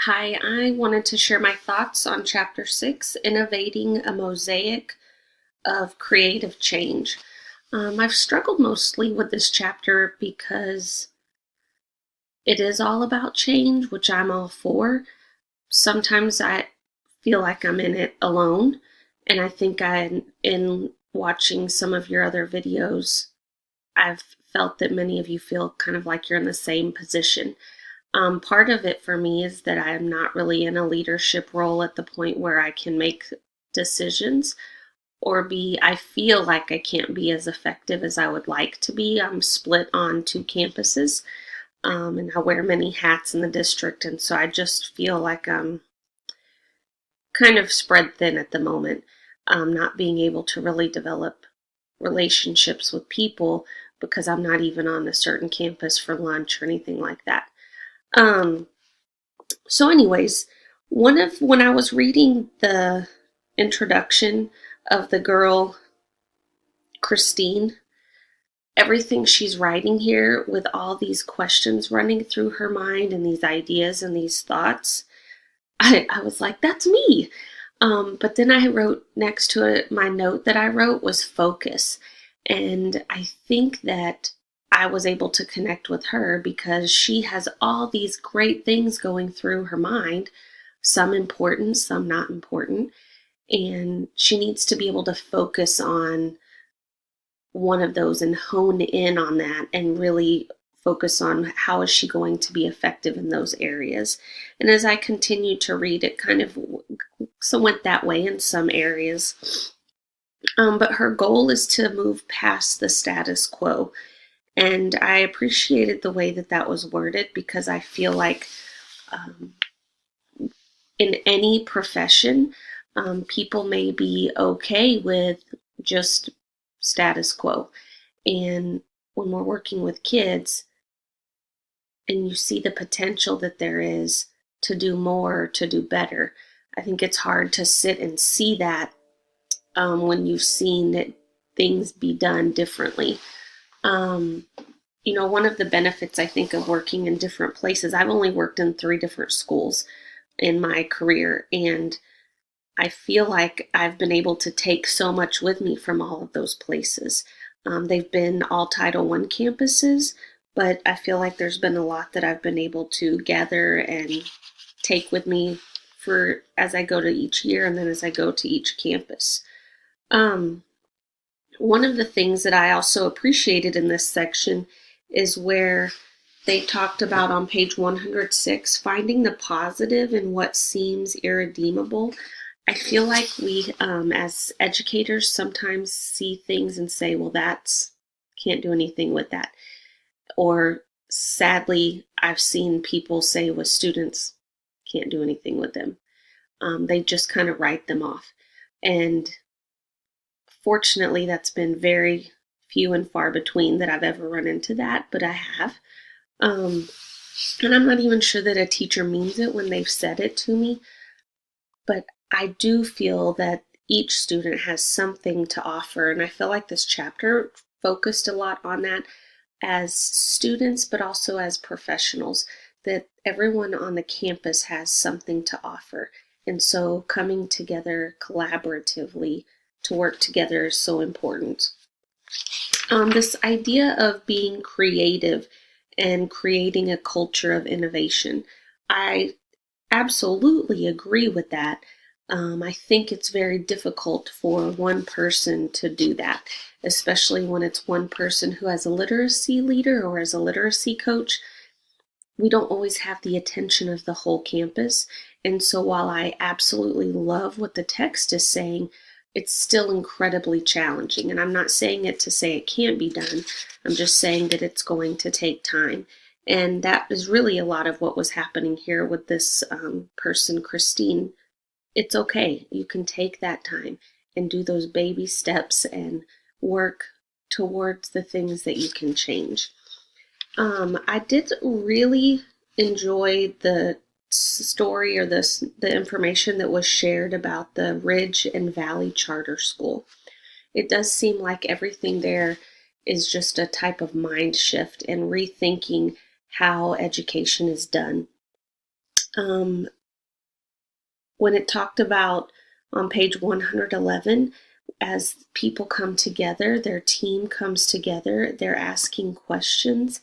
Hi, I wanted to share my thoughts on Chapter 6, Innovating a Mosaic of Creative Change. I've struggled mostly with this chapter because it is all about change, which I'm all for. Sometimes I feel like I'm in it alone, and I think in watching some of your other videos, I've felt that many of you feel kind of like you're in the same position. Part of it for me is that I'm not really in a leadership role at the point where I can make decisions I feel like I can't be as effective as I would like to be. I'm split on two campuses, and I wear many hats in the district, and so I just feel like I'm kind of spread thin at the moment, not being able to really develop relationships with people because I'm not even on a certain campus for lunch or anything like that. Um, So, anyways, when I was reading the introduction of the girl Christine, everything she's writing here with all these questions running through her mind and these ideas and these thoughts, I was like, that's me. But then I wrote next to it, my note that I wrote was focus. And I think that I was able to connect with her because she has all these great things going through her mind, some important, some not important. And she needs to be able to focus on one of those and hone in on that and really focus on how is she going to be effective in those areas. And as I continued to read, it kind of went that way in some areas. But her goal is to move past the status quo. And I appreciated the way that that was worded because I feel like um, in any profession, people may be okay with just status quo. And when we're working with kids and you see the potential that there is to do more, to do better, I think it's hard to sit and see that when you've seen that things be done differently. Um, one of the benefits I think of working in different places, I've only worked in 3 different schools in my career, and I feel like I've been able to take so much with me from all of those places. They've been all Title I campuses, but I feel like there's been a lot that I've been able to gather and take with me for as I go to each year and then as I go to each campus. Um, One of the things that I also appreciated in this section is where they talked about on page 106 finding the positive in what seems irredeemable. I feel like we, as educators, sometimes see things and say, well, that's can't do anything with that. Or sadly, I've seen people say with students, can't do anything with them. They just kind of write them off. And fortunately, that's been very few and far between that I've ever run into that, but I have. Um, and I'm not even sure that a teacher means it when they've said it to me, but I do feel that each student has something to offer. And I feel like this chapter focused a lot on that as students, but also as professionals, that everyone on the campus has something to offer. And so coming together collaboratively to work together is so important. This idea of being creative and creating a culture of innovation, I absolutely agree with that. I think it's very difficult for one person to do that, especially when it's one person who has a literacy leader or as a literacy coach. We don't always have the attention of the whole campus. And so while I absolutely love what the text is saying, it's still incredibly challenging. And I'm not saying it to say it can't be done. I'm just saying that it's going to take time. And that is really a lot of what was happening here with this person, Christine. It's okay. You can take that time and do those baby steps and work towards the things that you can change. I did really enjoy the story or the information that was shared about the Ridge and Valley Charter School. It does seem like everything there is just a type of mind shift and rethinking how education is done. Um, when it talked about on page 111, as people come together, their team comes together, they're asking questions,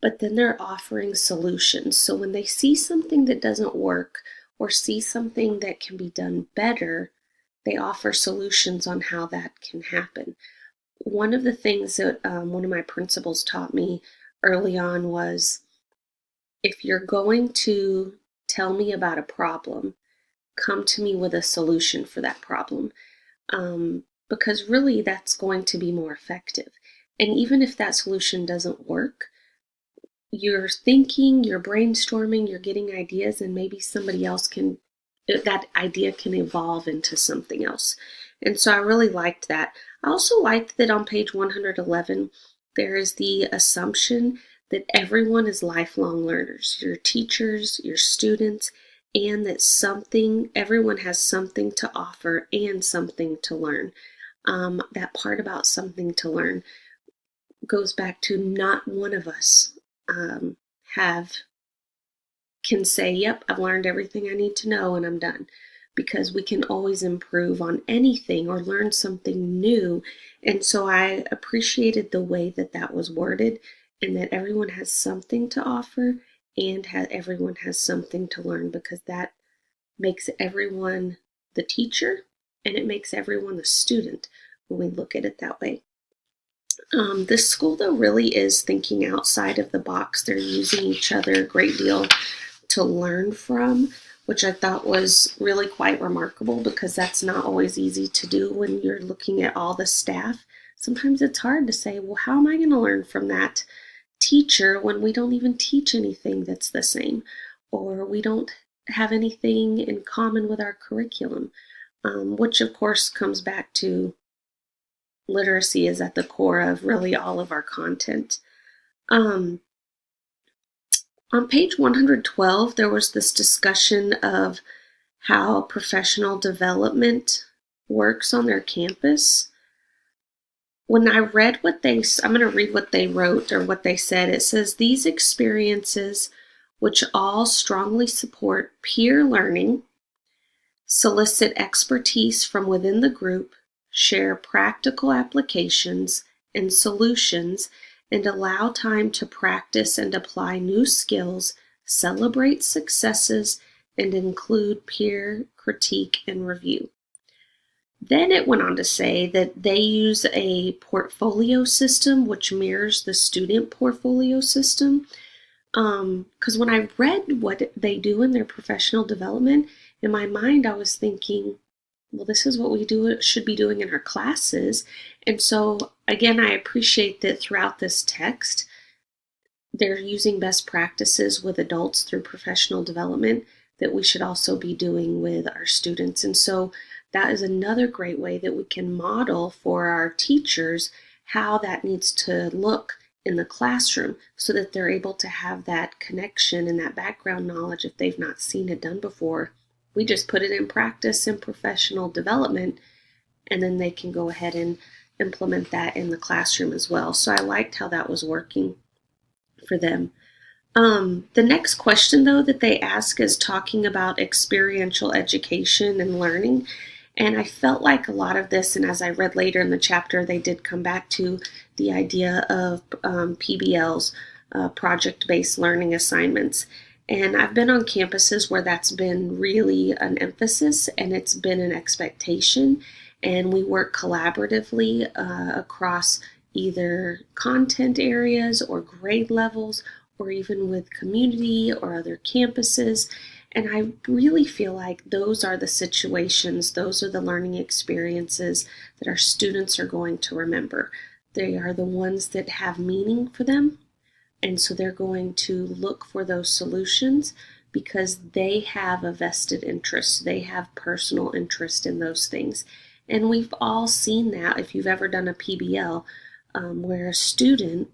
but then they're offering solutions. So when they see something that doesn't work or see something that can be done better, they offer solutions on how that can happen. One of the things that one of my principals taught me early on was, if you're going to tell me about a problem, come to me with a solution for that problem. Because really that's going to be more effective. And even if that solution doesn't work, you're thinking, you're brainstorming, you're getting ideas, and maybe somebody else can, that idea can evolve into something else. And so I really liked that. I also liked that on page 111, there is the assumption that everyone is lifelong learners, your teachers, your students, and that everyone has something to offer and something to learn. That part about something to learn goes back to not one of us um, have can say, yep, I've learned everything I need to know and I'm done. Because we can always improve on anything or learn something new. And so I appreciated the way that that was worded, and that everyone has something to offer and everyone has something to learn, because that makes everyone the teacher and it makes everyone the student when we look at it that way. This school, though, really is thinking outside of the box. They're using each other a great deal to learn from, which I thought was really quite remarkable, because that's not always easy to do when you're looking at all the staff. Sometimes it's hard to say, well, how am I going to learn from that teacher when we don't even teach anything that's the same, or we don't have anything in common with our curriculum, which of course comes back to literacy is at the core of really all of our content. On page 112, there was this discussion of how professional development works on their campus. When I read I'm going to read what they wrote or what they said. It says, these experiences, which all strongly support peer learning, solicit expertise from within the group, share practical applications and solutions, and allow time to practice and apply new skills, celebrate successes, and include peer critique and review. Then it went on to say that they use a portfolio system which mirrors the student portfolio system. Because when I read what they do in their professional development, in my mind I was thinking, well, this is what we should be doing in our classes. And so again, I appreciate that throughout this text, they're using best practices with adults through professional development that we should also be doing with our students. And so that is another great way that we can model for our teachers how that needs to look in the classroom, so that they're able to have that connection and that background knowledge if they've not seen it done before. We just put it in practice in professional development, and then they can go ahead and implement that in the classroom as well. So I liked how that was working for them. The next question, though, that they ask is talking about experiential education and learning. And I felt like a lot of this, and as I read later in the chapter, they did come back to the idea of PBLs, project-based learning assignments. And I've been on campuses where that's been really an emphasis and it's been an expectation. And we work collaboratively across either content areas or grade levels, or even with community or other campuses. And I really feel like those are the situations, those are the learning experiences that our students are going to remember. They are the ones that have meaning for them. And so they're going to look for those solutions because they have a vested interest. They have personal interest in those things. And we've all seen that if you've ever done a PBL, where a student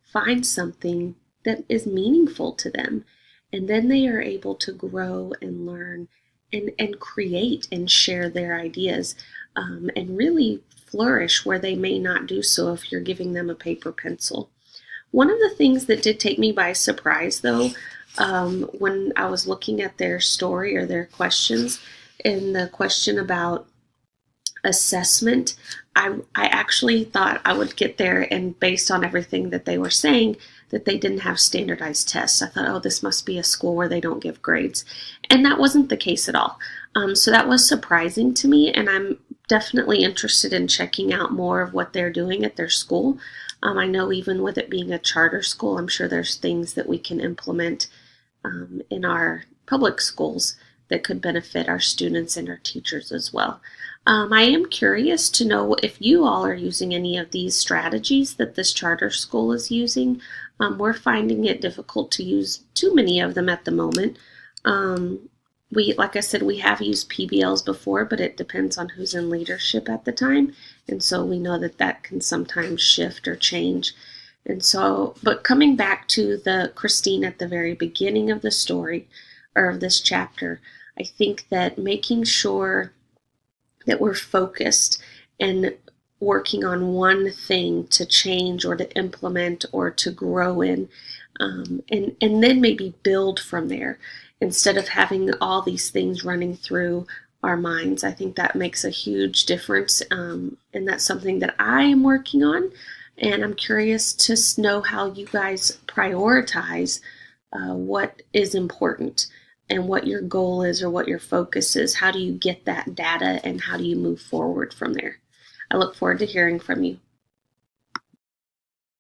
finds something that is meaningful to them. And then they are able to grow and learn and create and share their ideas, and really flourish where they may not do so if you're giving them a paper pencil. One of the things that did take me by surprise, though, when I was looking at their story or their questions, and the question about assessment, I actually thought I would get there, and based on everything that they were saying, that they didn't have standardized tests. I thought, oh, this must be a school where they don't give grades. And that wasn't the case at all. So that was surprising to me, and I'm definitely interested in checking out more of what they're doing at their school. I know even with it being a charter school, I'm sure there's things that we can implement in our public schools that could benefit our students and our teachers as well. I am curious to know if you all are using any of these strategies that this charter school is using. We're finding it difficult to use too many of them at the moment. Like I said, we have used PBLs before, but it depends on who's in leadership at the time. And so we know that that can sometimes shift or change. And so, but coming back to the Christine at the very beginning of the story or of this chapter, I think that making sure that we're focused and working on one thing to change or to implement or to grow in, and then maybe build from there instead of having all these things running through our minds. I think that makes a huge difference, and that's something that I am working on. And I'm curious to know how you guys prioritize what is important and what your goal is or what your focus is. How do you get that data and how do you move forward from there? I look forward to hearing from you.